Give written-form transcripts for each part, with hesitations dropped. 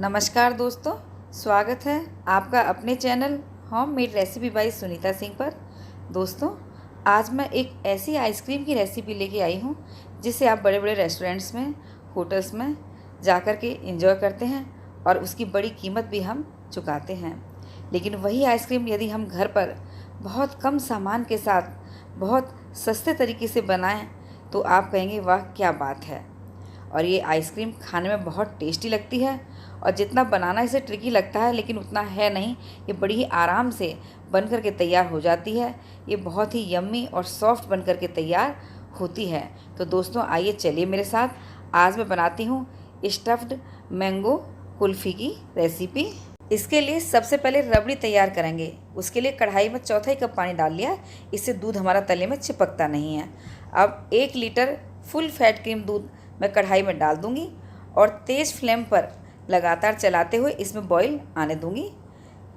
नमस्कार दोस्तों, स्वागत है आपका अपने channel home made recipe by Sunita Singh पर। दोस्तों, आज मैं एक ऐसी आइसक्रीम की रेसिपी लेके आई हूँ जिसे आप बड़े बड़े रेस्टोरेंट्स में, होटल्स में जा कर के एंजॉय करते हैं और उसकी बड़ी कीमत भी हम चुकाते हैं। लेकिन वही आइसक्रीम यदि हम घर पर बहुत कम सामान के साथ बहुत सस्ते तरीके से बनाएं तो आप कहेंगे वाह क्या बात है। और ये आइसक्रीम खाने में बहुत टेस्टी लगती है और जितना बनाना इसे ट्रिकी लगता है लेकिन उतना है नहीं। ये बड़ी ही आराम से बन कर के तैयार हो जाती है। ये बहुत ही यम्मी और सॉफ्ट बन कर के तैयार होती है। तो दोस्तों आइए चलिए मेरे साथ, आज मैं बनाती हूँ स्टफ्ड मैंगो कुल्फ़ी की रेसिपी। इसके लिए सबसे पहले रबड़ी तैयार करेंगे। उसके लिए कढ़ाई में 1/4 कप पानी डाल लिया, इससे दूध हमारा तले में चिपकता नहीं है। अब 1 लीटर फुल फैट क्रीम दूध मैं कढ़ाई में डाल दूंगी और तेज़ फ्लेम पर लगातार चलाते हुए इसमें बॉईल आने दूंगी।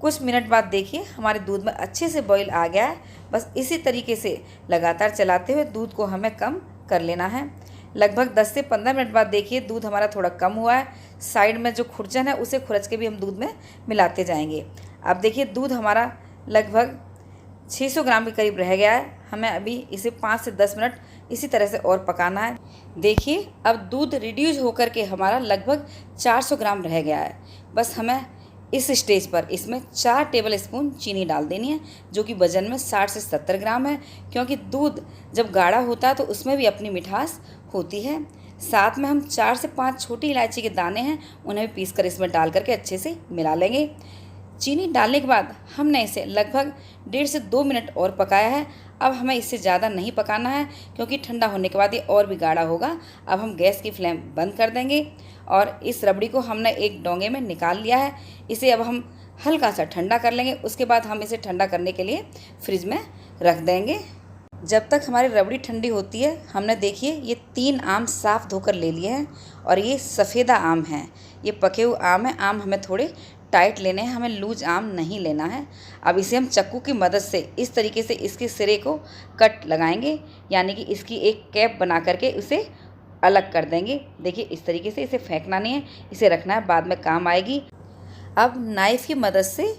कुछ मिनट बाद देखिए हमारे दूध में अच्छे से बॉईल आ गया है। बस इसी तरीके से लगातार चलाते हुए दूध को हमें कम कर लेना है। लगभग 10 से 15 मिनट बाद देखिए दूध हमारा थोड़ा कम हुआ है। साइड में जो खुरचन है उसे खुरच के भी हम दूध में मिलाते जाएंगे। अब देखिए दूध हमारा लगभग 600 ग्राम के करीब रह गया है। हमें अभी इसे 5 से 10 मिनट इसी तरह से और पकाना है। देखिए अब दूध रिड्यूस होकर के हमारा लगभग 400 ग्राम रह गया है। बस हमें इस स्टेज पर इसमें 4 टेबल स्पून चीनी डाल देनी है, जो कि वज़न में 60 से 70 ग्राम है। क्योंकि दूध जब गाढ़ा होता है तो उसमें भी अपनी मिठास होती है। साथ में हम 4 से 5 छोटी इलायची के दाने हैं, उन्हें भी पीस कर इसमें डाल करके अच्छे से मिला लेंगे। चीनी डालने के बाद हमने इसे लगभग 1.5 से 2 मिनट और पकाया है। अब हमें इससे ज़्यादा नहीं पकाना है क्योंकि ठंडा होने के बाद ये और भी गाढ़ा होगा। अब हम गैस की फ्लेम बंद कर देंगे और इस रबड़ी को हमने एक डोंगे में निकाल लिया है। इसे अब हम हल्का सा ठंडा कर लेंगे। उसके बाद हम इसे ठंडा करने के लिए फ्रिज में रख देंगे। जब तक हमारी रबड़ी ठंडी होती है, हमने देखिए ये 3 आम साफ़ धोकर ले लिए हैं और ये सफ़ेदा आम हैं। ये पके हुए आम हैं। आम हमें थोड़े टाइट लेने हैं, हमें लूज आम नहीं लेना है। अब इसे हम चक्कू की मदद से इस तरीके से इसके सिरे को कट लगाएंगे, यानी कि इसकी एक कैप बना करके उसे अलग कर देंगे। देखिए इस तरीके से इसे फेंकना नहीं है, इसे रखना है, बाद में काम आएगी। अब नाइफ़ की मदद से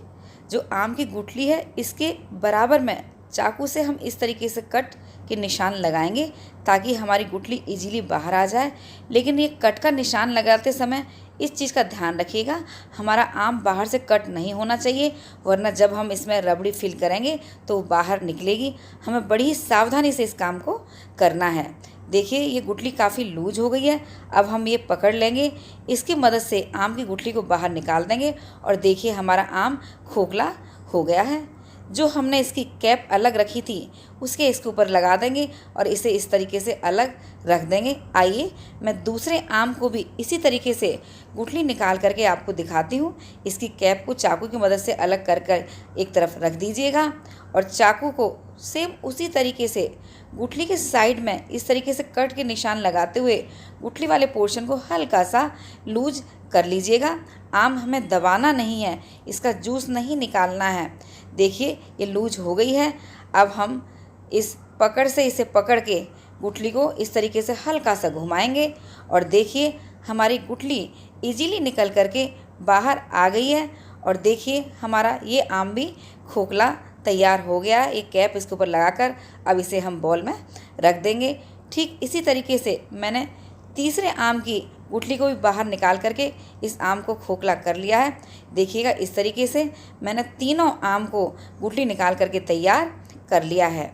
जो आम की गुठली है इसके बराबर में चाकू से हम इस तरीके से कट के निशान लगाएंगे ताकि हमारी गुठली इजीली बाहर आ जाए। लेकिन ये कट का निशान लगाते समय इस चीज़ का ध्यान रखिएगा, हमारा आम बाहर से कट नहीं होना चाहिए, वरना जब हम इसमें रबड़ी फिल करेंगे तो वो बाहर निकलेगी। हमें बड़ी ही सावधानी से इस काम को करना है। देखिए ये गुठली काफ़ी लूज हो गई है। अब हम ये पकड़ लेंगे, इसकी मदद से आम की गुठली को बाहर निकाल देंगे और देखिए हमारा आम खोखला हो गया है। जो हमने इसकी कैप अलग रखी थी उसके इसके ऊपर लगा देंगे और इसे इस तरीके से अलग रख देंगे। आइए मैं दूसरे आम को भी इसी तरीके से गुठली निकाल करके आपको दिखाती हूँ। इसकी कैप को चाकू की मदद से अलग कर कर एक तरफ रख दीजिएगा और चाकू को सेम उसी तरीके से गुठली के साइड में इस तरीके से कट के निशान लगाते हुए गुठली वाले पोर्शन को हल्का सा लूज कर लीजिएगा। आम हमें दबाना नहीं है, इसका जूस नहीं निकालना है। देखिए ये लूज हो गई है। अब हम इस पकड़ से इसे पकड़ के गुठली को इस तरीके से हल्का सा घुमाएंगे और देखिए हमारी गुठली इजीली निकल करके बाहर आ गई है। और देखिए हमारा ये आम भी खोखला तैयार हो गया है। एक कैप इसके ऊपर लगाकर अब इसे हम बॉल में रख देंगे। ठीक इसी तरीके से मैंने तीसरे आम की गुठली को भी बाहर निकाल करके इस आम को खोखला कर लिया है। देखिएगा इस तरीके से मैंने तीनों आम को गुठली निकाल करके तैयार कर लिया है।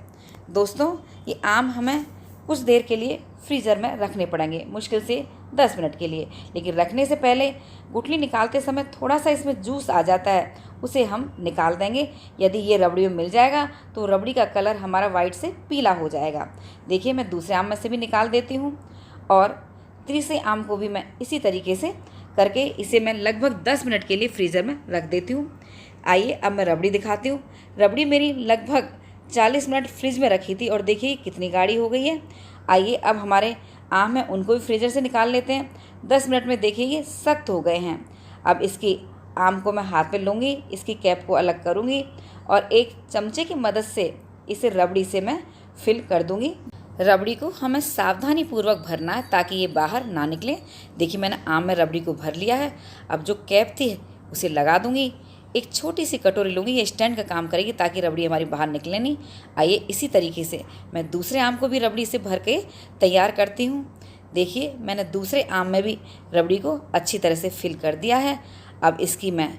दोस्तों ये आम हमें कुछ देर के लिए फ्रीज़र में रखने पड़ेंगे, मुश्किल से 10 मिनट के लिए। लेकिन रखने से पहले गुठली निकालते समय थोड़ा सा इसमें जूस आ जाता है, उसे हम निकाल देंगे। यदि ये रबड़ी में मिल जाएगा तो रबड़ी का कलर हमारा वाइट से पीला हो जाएगा। देखिए मैं दूसरे आम में से भी निकाल देती हूँ और तीसरे आम को भी मैं इसी तरीके से करके इसे मैं लगभग 10 मिनट के लिए फ्रीज़र में रख देती हूँ। आइए अब मैं रबड़ी दिखाती हूँ। रबड़ी मेरी लगभग 40 मिनट फ्रिज में रखी थी और देखिए कितनी गाढ़ी हो गई है। आइए अब हमारे आम हैं उनको भी फ्रीज़र से निकाल लेते हैं। 10 मिनट में देखिए ये सख्त हो गए हैं। अब इसकी आम को मैं हाथ में लूँगी, इसकी कैप को अलग करूँगी और एक चमचे की मदद से इसे रबड़ी से मैं फिल कर दूँगी। रबड़ी को हमें सावधानी पूर्वक भरना है ताकि ये बाहर ना निकले। देखिए मैंने आम में रबड़ी को भर लिया है। अब जो कैप थी उसे लगा दूंगी। एक छोटी सी कटोरी लूँगी, ये स्टैंड का काम करेगी ताकि रबड़ी हमारी बाहर निकले नहीं। आइए इसी तरीके से मैं दूसरे आम को भी रबड़ी से भर के तैयार करती हूँ। देखिए मैंने दूसरे आम में भी रबड़ी को अच्छी तरह से फिल कर दिया है। अब इसकी मैं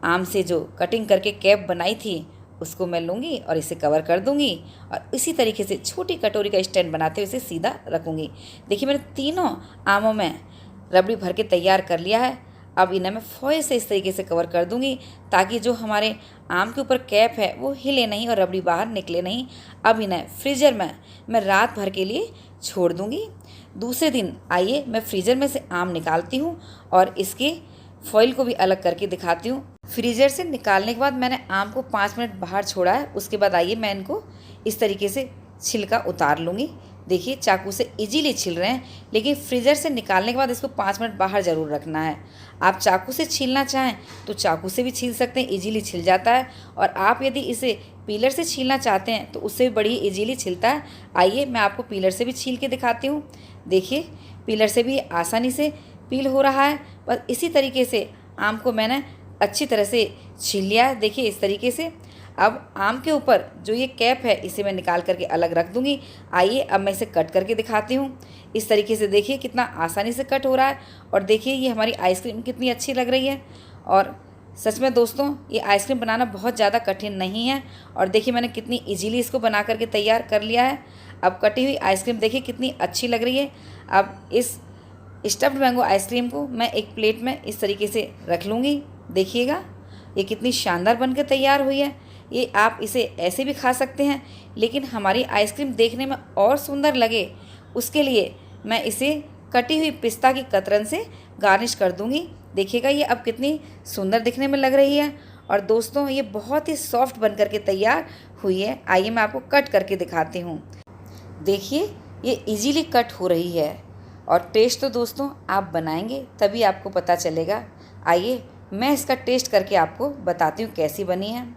आम से जो कटिंग करके कैप बनाई थी उसको मैं लूँगी और इसे कवर कर दूँगी और इसी तरीके से छोटी कटोरी का स्टैंड बनाते हुए इसे सीधा रखूँगी। देखिए मैंने तीनों आमों में रबड़ी भर के तैयार कर लिया है। अब इन्हें मैं फॉयल से इस तरीके से कवर कर दूँगी ताकि जो हमारे आम के ऊपर कैप है वो हिले नहीं और रबड़ी बाहर निकले नहीं। अब इन्हें फ्रीजर में मैं रात भर के लिए छोड़ दूँगी। दूसरे दिन आइए मैं फ्रीज़र में से आम निकालती हूँ और इसके फॉइल को भी अलग करके दिखाती हूँ। फ्रीजर से निकालने के बाद मैंने आम को 5 मिनट बाहर छोड़ा है। उसके बाद आइए मैं इनको इस तरीके से छिलका उतार लूँगी। देखिए चाकू से इजीली छिल रहे हैं, लेकिन फ्रीजर से निकालने के बाद इसको 5 मिनट बाहर ज़रूर रखना है। आप चाकू से छीलना चाहें तो चाकू से भी छील सकते हैं, इजीली छिल जाता है। और आप यदि इसे पीलर से छीलना चाहते हैं तो उससे भी बड़ी इजीली छिलता है। आइए मैं आपको पीलर से भी छील के दिखाती हूँ। देखिए पीलर से भी आसानी से पील हो रहा है। बस इसी तरीके से आम को मैंने अच्छी तरह से छील लिया है। देखिए इस तरीके से। अब आम के ऊपर जो ये कैप है इसे मैं निकाल करके अलग रख दूँगी। आइए अब मैं इसे कट करके दिखाती हूँ। इस तरीके से देखिए कितना आसानी से कट हो रहा है और देखिए ये हमारी आइसक्रीम कितनी अच्छी लग रही है। और सच में दोस्तों ये आइसक्रीम बनाना बहुत ज़्यादा कठिन नहीं है। और देखिए मैंने कितनी इजीली इसको बना करके तैयार कर लिया है। अब कटी हुई आइसक्रीम देखिए कितनी अच्छी लग रही है। अब इस स्टफ्ड मैंगो आइसक्रीम को मैं एक प्लेट में इस तरीके से रख लूँगी। देखिएगा ये कितनी शानदार बनकर तैयार हुई है। ये आप इसे ऐसे भी खा सकते हैं, लेकिन हमारी आइसक्रीम देखने में और सुंदर लगे उसके लिए मैं इसे कटी हुई पिस्ता की कतरन से गार्निश कर दूँगी। देखिएगा ये अब कितनी सुंदर दिखने में लग रही है। और दोस्तों ये बहुत ही सॉफ्ट बनकर के तैयार हुई है। आइए मैं आपको कट करके दिखाती हूँ। देखिए ये इजीली कट हो रही है। और टेस्ट तो दोस्तों आप बनाएंगे तभी आपको पता चलेगा। आइए मैं इसका टेस्ट करके आपको बताती हूँ कैसी बनी है।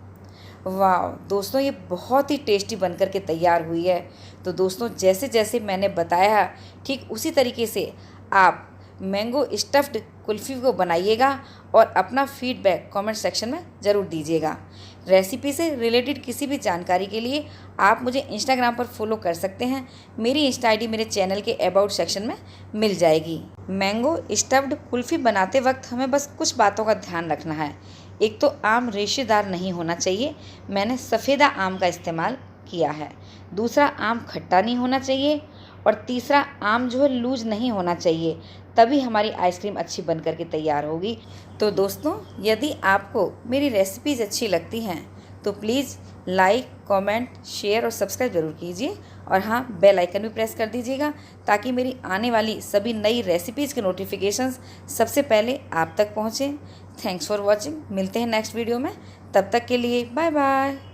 वाह दोस्तों ये बहुत ही टेस्टी बनकर के तैयार हुई है। तो दोस्तों जैसे जैसे मैंने बताया ठीक उसी तरीके से आप मैंगो स्टफ्ड कुल्फ़ी को बनाइएगा और अपना फीडबैक कमेंट सेक्शन में ज़रूर दीजिएगा। रेसिपी से रिलेटेड किसी भी जानकारी के लिए आप मुझे इंस्टाग्राम पर फॉलो कर सकते हैं। मेरी इंस्टा आईडी मेरे चैनल के अबाउट सेक्शन में मिल जाएगी। मैंगो स्टफ्ड कुल्फ़ी बनाते वक्त हमें बस कुछ बातों का ध्यान रखना है। एक तो आम रेशेदार नहीं होना चाहिए, मैंने सफ़ेदा आम का इस्तेमाल किया है। दूसरा आम खट्टा नहीं होना चाहिए और तीसरा आम जो है लूज नहीं होना चाहिए, तभी हमारी आइसक्रीम अच्छी बन कर के तैयार होगी। तो दोस्तों यदि आपको मेरी रेसिपीज़ अच्छी लगती हैं तो प्लीज़ लाइक, कमेंट, शेयर और सब्सक्राइब ज़रूर कीजिए। और हाँ बेल आइकन भी प्रेस कर दीजिएगा ताकि मेरी आने वाली सभी नई रेसिपीज़ के नोटिफिकेशंस सबसे पहले आप तक पहुँचें। Thanks for watching. मिलते हैं नेक्स्ट वीडियो में, तब तक के लिए बाय बाय।